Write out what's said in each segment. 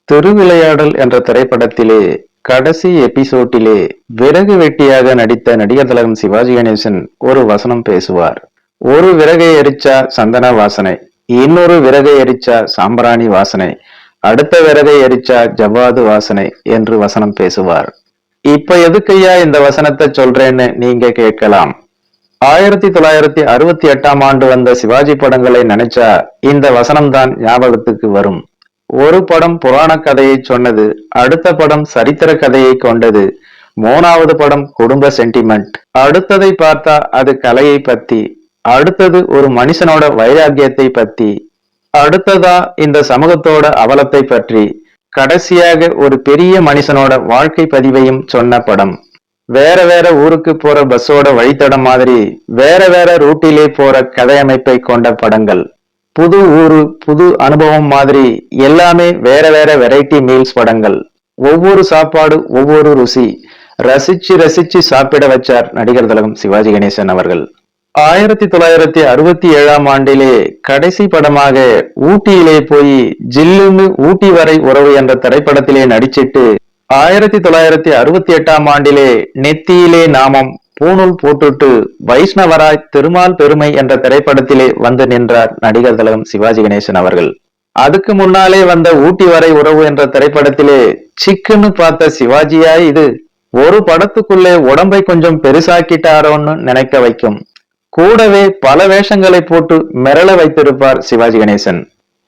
திருவிளையாடல் என்ற திரைப்படத்திலே கடைசி எபிசோட்டிலே விறகு வெட்டியாக நடித்த நடிகர் திலகம் சிவாஜி கணேசன் ஒரு வசனம் பேசுவார். ஒரு விறகை எரிச்சா சந்தன வாசனை, இன்னொரு விறகை எரிச்சா சாம்பிராணி வாசனை, அடுத்த விறகை எரிச்சா ஜவ்வாது வாசனை என்று வசனம் பேசுவார். இப்ப எதுக்கையா இந்த வசனத்தை சொல்றேன்னு நீங்க கேட்கலாம். 1968ஆம் ஆண்டு வந்த சிவாஜி படங்களை நினைச்சா இந்த வசனம்தான் ஞாபகத்துக்கு வரும். ஒரு படம் புராண கதையை சொன்னது, அடுத்த படம் சரித்திர கதையை கொண்டது, மூணாவது படம் குடும்ப சென்டிமெண்ட், அடுத்ததை பார்த்தா அது கலையை பத்தி, அடுத்தது ஒரு மனுஷனோட வைராக்கியத்தை பத்தி, அடுத்ததா இந்த சமூகத்தோட அவலத்தை பற்றி, கடைசியாக ஒரு பெரிய மனுஷனோட வாழ்க்கை பதிவையும் சொன்ன படம். வேற வேற ஊருக்கு போற பஸ்ஸோட வழித்தடம் மாதிரி வேற வேற ரூட்டிலே போற கதையமைப்பை கொண்ட படங்கள். புது ஊரு புது அனுபவம் மாதிரி எல்லாமே வேற வேற வெரைட்டி மீல்ஸ் படங்கள். ஒவ்வொரு சாப்பாடு ஒவ்வொரு ருசி, ரசிச்சு ரசிச்சு சாப்பிட வச்சார் நடிகர் திலகம் சிவாஜி கணேசன் அவர்கள். 1967ஆம் ஆண்டிலே கடைசி படமாக ஊட்டியிலே போய் ஜில்லுன்னு ஊட்டி வரை உறவு என்ற திரைப்படத்திலே நடிச்சிட்டு 1968ஆம் ஆண்டிலே நெத்தியிலே நாமம் பூணூல் போட்டுட்டு வைஷ்ணவராய் திருமால் பெருமை என்ற திரைப்படத்திலே வந்து நின்றார் நடிகர் திலகம் சிவாஜி கணேசன் அவர்கள். அதுக்கு முன்னாலே வந்த ஊட்டி வரை உறவு என்ற திரைப்படத்திலே சிக்குன்னு பார்த்த சிவாஜியா இது ஒரு படத்துக்குள்ளே உடம்பை கொஞ்சம் பெருசாக்கிட்டாரோன்னு நினைக்க வைக்கும். கூடவே பல வேஷங்களை போட்டு மிரள வைத்திருப்பார் சிவாஜி கணேசன்.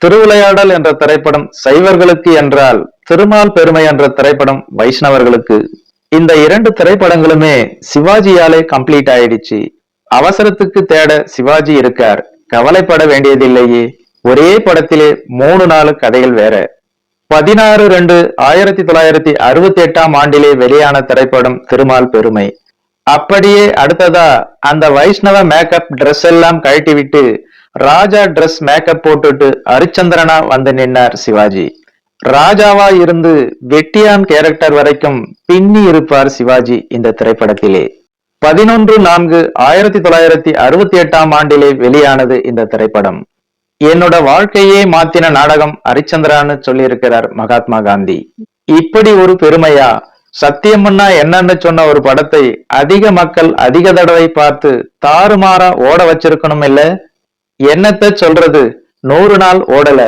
திருவிளையாடல் என்ற திரைப்படம் சைவர்களுக்கு என்றால் திருமால் பெருமை என்ற திரைப்படம் வைஷ்ணவர்களுக்கு. இந்த இரண்டு திரைப்படங்களுமே சிவாஜியாலே கம்ப்ளீட் ஆயிடுச்சு. அவசரத்துக்கு தேட சிவாஜி இருக்கார், கவலைப்பட வேண்டியதில்லையே. ஒரே படத்திலே 3-4 கதைகள் வேற. 16-2-1968ஆம் ஆண்டிலே வெளியான திரைப்படம் திருமால் பெருமை. அப்படியே அடுத்ததா அந்த வைஷ்ணவ மேக்கப் ட்ரெஸ் எல்லாம் கழட்டிவிட்டு ராஜா ட்ரெஸ் மேக்கப் போட்டுட்டு ஹரிச்சந்திரனா வந்து நின்னார் சிவாஜி. ராஜாவா இருந்து வெட்டியான் கேரக்டர் வரைக்கும் பின்னி இருப்பார் சிவாஜி இந்த திரைப்படத்திலே. 11-4-1968ஆம் ஆண்டிலே வெளியானது இந்த திரைப்படம். என்னோட வாழ்க்கையே மாத்தின நாடகம் ஹரிச்சந்திரான்னு சொல்லியிருக்கிறார் மகாத்மா காந்தி. இப்படி ஒரு பெருமையா? சத்தியம்னா என்னன்னு சொன்ன ஒரு படத்தை அதிக மக்கள் அதிக தடவை பார்த்து தாறுமாறா ஓட வச்சிருக்கணும் இல்ல? என்னத்த சொல்றது, 100 நாள் ஓடல.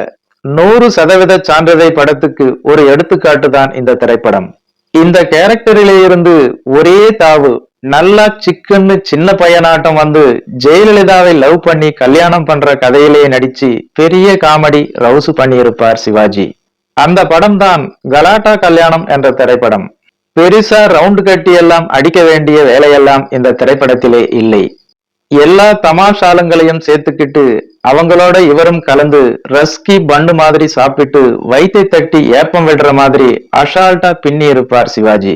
100% சான்றிதழ் படத்துக்கு ஒரு எடுத்துக்காட்டு தான் இந்த திரைப்படம். இந்த கேரக்டரிலே இருந்து ஒரே தாவு, நல்லா சிக்குன்னு சின்ன பையனாட்டம் வந்து ஜெயலலிதாவை லவ் பண்ணி கல்யாணம் பண்ற கதையிலே நடிச்சு பெரிய காமெடி ரவுசு பண்ணி இருப்பார் சிவாஜி. அந்த படம் தான் கலாட்டா கல்யாணம் என்ற திரைப்படம். பெருசா ரவுண்டு கட்டி எல்லாம் அடிக்க வேண்டிய வேலையெல்லாம் இந்த திரைப்படத்திலே இல்லை. எல்லா தமாஷாலங்களையும் சேர்த்துக்கிட்டு அவங்களோட இவரும் கலந்து ரஸ்கி பண்டு மாதிரி சாப்பிட்டு வயிற்றை தட்டி ஏப்பம் விடுற மாதிரி அஷால்ட்டா பின்னி இருப்பார் சிவாஜி.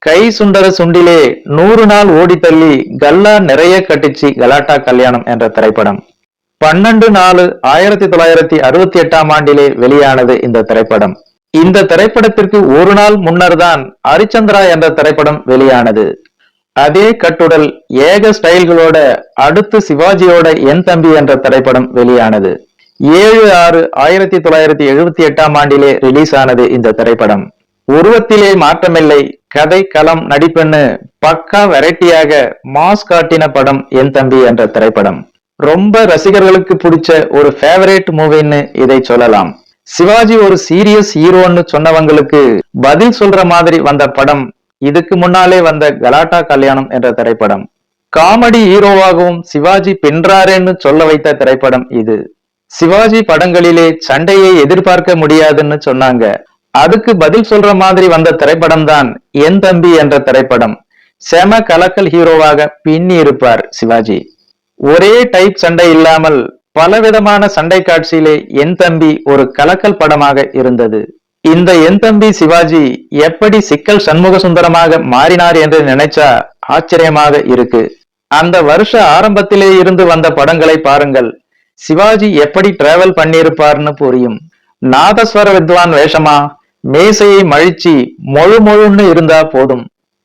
கை சுண்டர சுண்டிலே 100 நாள் ஓடி தள்ளி கல்லா நிறைய கட்டிச்சு கலாட்டா கல்யாணம் என்ற திரைப்படம். 12-4-1968ஆம் ஆண்டிலே வெளியானது இந்த திரைப்படம். இந்த திரைப்படத்திற்கு ஒரு நாள் முன்னர் தான் ஹரிச்சந்திரா என்ற திரைப்படம் வெளியானது. அதே கட்டுடல் ஏக ஸ்டைல்களோட அடுத்து சிவாஜியோட என் தம்பி என்ற திரைப்படம் வெளியானது. 7-6-1978ஆம் ஆண்டிலே ரிலீஸ் ஆனது இந்த திரைப்படம். உருவத்திலே மாற்றமில்லை, கதை களம் நடிப்புன்னு பக்கா வெரைட்டியாக மாஸ் காட்டின படம் என் தம்பி என்ற திரைப்படம். ரொம்ப ரசிகர்களுக்கு பிடிச்ச ஒரு ஃபேவரேட் மூவின்னு இதை சொல்லலாம். சிவாஜி ஒரு சீரியஸ் ஹீரோன்னு சொன்னவங்களுக்கு பதில் சொல்ற மாதிரி வந்த படம் இதுக்கு முன்னாலே வந்த கலாட்டா கல்யாணம் என்ற திரைப்படம். காமெடி ஹீரோவாகவும் சிவாஜி பின்றாரேன்னு சொல்ல வைத்த திரைப்படம் இது. சிவாஜி படங்களிலே சண்டையை எதிர்பார்க்க முடியாதுன்னு சொன்னாங்க. அதுக்கு பதில் சொல்ற மாதிரி வந்த திரைப்படம் தான் என் தம்பி என்ற திரைப்படம். செம கலக்கல் ஹீரோவாக பின்னி இருப்பார் சிவாஜி. ஒரே டைப் சண்டை இல்லாமல் பலவிதமான சண்டை காட்சியிலே என் தம்பி ஒரு கலக்கல் படமாக இருந்தது. இந்த என் தம்பி சிவாஜி எப்படி சிக்கல் சண்முக சுந்தரமாக மாறினார் என்று நினைச்சா ஆச்சரியமாக இருக்கு. அந்த வருஷ ஆரம்பத்திலே இருந்து வந்த படங்களை பாருங்கள், சிவாஜி எப்படி டிராவல் பண்ணியிருப்பார்னு புரியும். நாதஸ்வர வித்வான் வேஷமா, மேசையை மழிச்சு மொழுன்னு இருந்தா போதும்.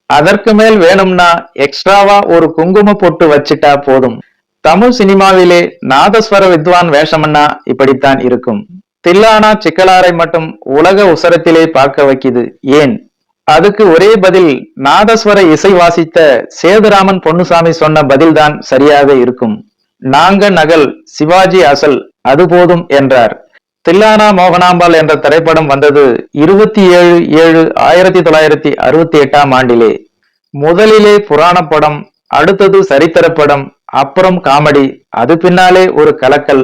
அதற்கு மேல் வேணும்னா எக்ஸ்ட்ராவா ஒரு குங்கும பொட்டு வச்சிட்டா போதும். தமிழ் சினிமாவிலே நாதஸ்வர வித்வான் வேஷம்னா இப்படித்தான் இருக்கும். தில்லானா சிக்கலாரை மட்டும் உலக உசரத்திலே பார்க்க வைக்குது ஏன்? அதுக்கு ஒரே பதில், நாதஸ்வர இசை வாசித்த சேதுராமன் பொன்னுசாமி சொன்ன பதில்தான் சரியாக இருக்கும். நாங்க நகல், சிவாஜி அசல், அது போதும் என்றார். தில்லானா மோகனாம்பாள் என்ற திரைப்படம் வந்தது 27/7/1968 ஆண்டிலே. முதலிலே புராண படம், அடுத்தது சரித்திர படம், அப்புறம் காமெடி, அது பின்னாலே ஒரு கலக்கல்,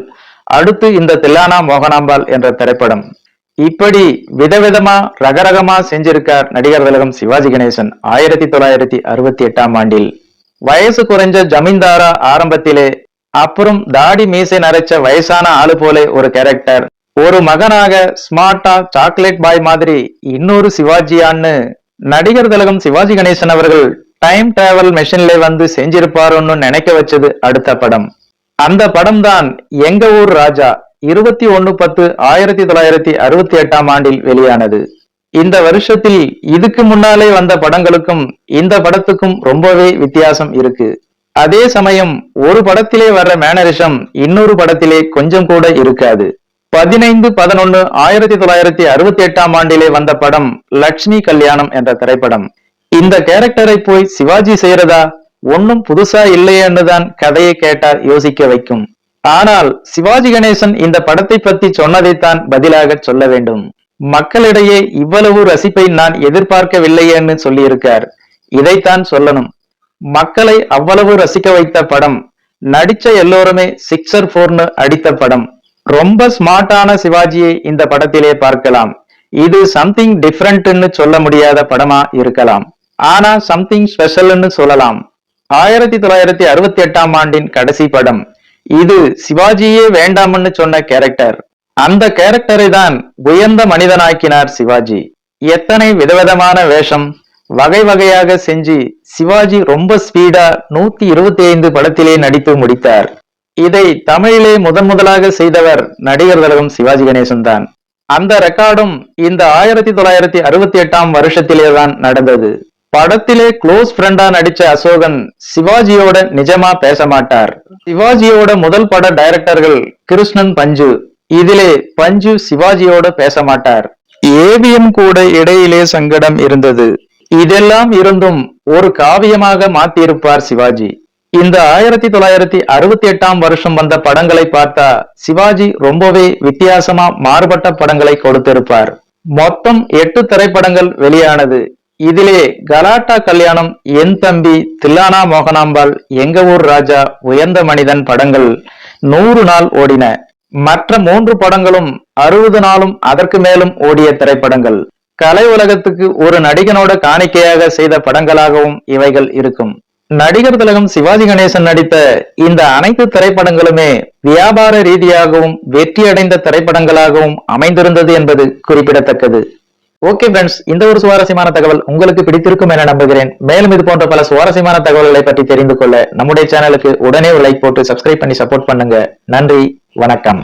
அடுத்து இந்த தில்லானா மோகனாம்பாள் என்ற திரைப்படம். இப்படி விதவிதமா ரகரகமா செஞ்சிருக்கார் நடிகர் திலகம் சிவாஜி கணேசன் 1968 ஆண்டில். வயசு குறைஞ்ச ஜமீன்தாரா ஆரம்பத்திலே, அப்புறம் தாடி மீசை நரைச்ச வயசான ஆளு போல ஒரு கேரக்டர், ஒரு மகனாக ஸ்மார்ட்டா சாக்லேட் பாய் மாதிரி இன்னொரு சிவாஜியான்னு நடிகர் திலகம் சிவாஜி கணேசன் அவர்கள் டைம் டிராவல் மெஷின்ல வந்து செஞ்சிருப்பாருன்னு நினைக்க வச்சது அடுத்த படம். அந்த படம் தான் எங்க ஊர் ராஜா, 21/10/1968 ஆண்டில் வெளியானது. இந்த வருஷத்தில் இதுக்கு முன்னாலே வந்த படங்களுக்கும் இந்த படத்துக்கும் ரொம்பவே வித்தியாசம் இருக்கு. அதே சமயம் ஒரு படத்திலே வர்ற மேனரிசம் இன்னொரு படத்திலே கொஞ்சம் கூட இருக்காது. 15/11/1968 ஆண்டிலே வந்த படம் லட்சுமி கல்யாணம் என்ற திரைப்படம். இந்த கேரக்டரை போய் சிவாஜி செய்யறதா, ஒன்னும் புதுசா இல்லையேன்னு தான் கதையை கேட்டா யோசிக்க வைக்கும். ஆனால் சிவாஜி கணேசன் இந்த படத்தை பத்தி சொன்னதைத்தான் பதிலாக சொல்ல வேண்டும். மக்களிடையே இவ்வளவு ரசிப்பை நான் எதிர்பார்க்கவில்லையேன்னு சொல்லியிருக்கார். இதைத்தான் சொல்லணும். மக்களை அவ்வளவு ரசிக்க வைத்த படம், நடிச்ச எல்லோருமே 6 4ன்னு அடித்த படம். ரொம்ப ஸ்மார்ட்டான சிவாஜியை இந்த படத்திலே பார்க்கலாம். இது சம்திங் டிஃபரெண்ட்னு சொல்ல முடியாத படமா இருக்கலாம், ஆனா சம்திங் ஸ்பெஷல்னு சொல்லலாம். 1968 ஆண்டின் கடைசி படம். இது சிவாஜியே வேண்டாம்னு சொன்ன கேரக்டர். அந்த கேரக்டரை தான் உயர்ந்த மனிதனாக்கினார் சிவாஜி. எத்தனை விதவிதமான வேஷம் வகை வகையாக செஞ்சு சிவாஜி ரொம்ப ஸ்பீடா 125 படத்திலே நடித்து முடித்தார். இதை தமிழிலே முதலாக செய்தவர் நடிகர் திலகம் சிவாஜி கணேசன் தான். அந்த ரெக்கார்டும் இந்த 1968 வருஷத்திலே தான் நடந்தது. படத்திலே க்ளோஸ் ஃப்ரெண்டா நடிச்ச அசோகன் சிவாஜியோட நிஜமா பேச மாட்டார். சிவாஜியோட முதல் பட டைரக்டர்கள் கிருஷ்ணன், பஞ்சு. இதிலே பஞ்சு சிவாஜியோட பேச மாட்டார். ஏவிஎம் கூட இடையிலே சங்கடம் இருந்தது. இதெல்லாம் இருந்தும் ஒரு காவியமாக மாத்தியிருப்பார் சிவாஜி. இந்த 1968 வருஷம் வந்த படங்களை பார்த்தா சிவாஜி ரொம்பவே வித்தியாசமா மாறுபட்ட படங்களை கொடுத்திருப்பார். மொத்தம் 8 திரைப்படங்கள் வெளியானது. இதிலே கலாட்டா கல்யாணம், என் தம்பி, தில்லானா மோகனாம்பாள், எங்க ஊர் ராஜா, உயர்ந்த மனிதன் படங்கள் 100 நாள் ஓடின. மற்ற 3 படங்களும் 60 நாளும் அதற்கு மேலும் ஓடிய திரைப்படங்கள். கலை உலகத்துக்கு ஒரு நடிகனோட காணிக்கையாக செய்த படங்களாகவும் இவைகள் இருக்கும். நடிகர் திலகம் சிவாஜி கணேசன் நடித்த இந்த அனைத்து திரைப்படங்களுமே வியாபார ரீதியாகவும் வெற்றியடைந்த திரைப்படங்களாகவும் அமைந்திருந்தது என்பது குறிப்பிடத்தக்கது. ஓகே ஃப்ரெண்ட்ஸ், இந்த ஒரு சுவாரஸ்யமான தகவல் உங்களுக்கு பிடித்திருக்கும் என நம்புகிறேன். மேலும் இது போன்ற பல சுவாரஸ்யமான தகவல்களை பற்றி தெரிந்து கொள்ள நம்முடைய சேனலுக்கு உடனே ஒரு லைக் போட்டு சப்ஸ்கிரைப் பண்ணி சப்போர்ட் பண்ணுங்க. நன்றி, வணக்கம்.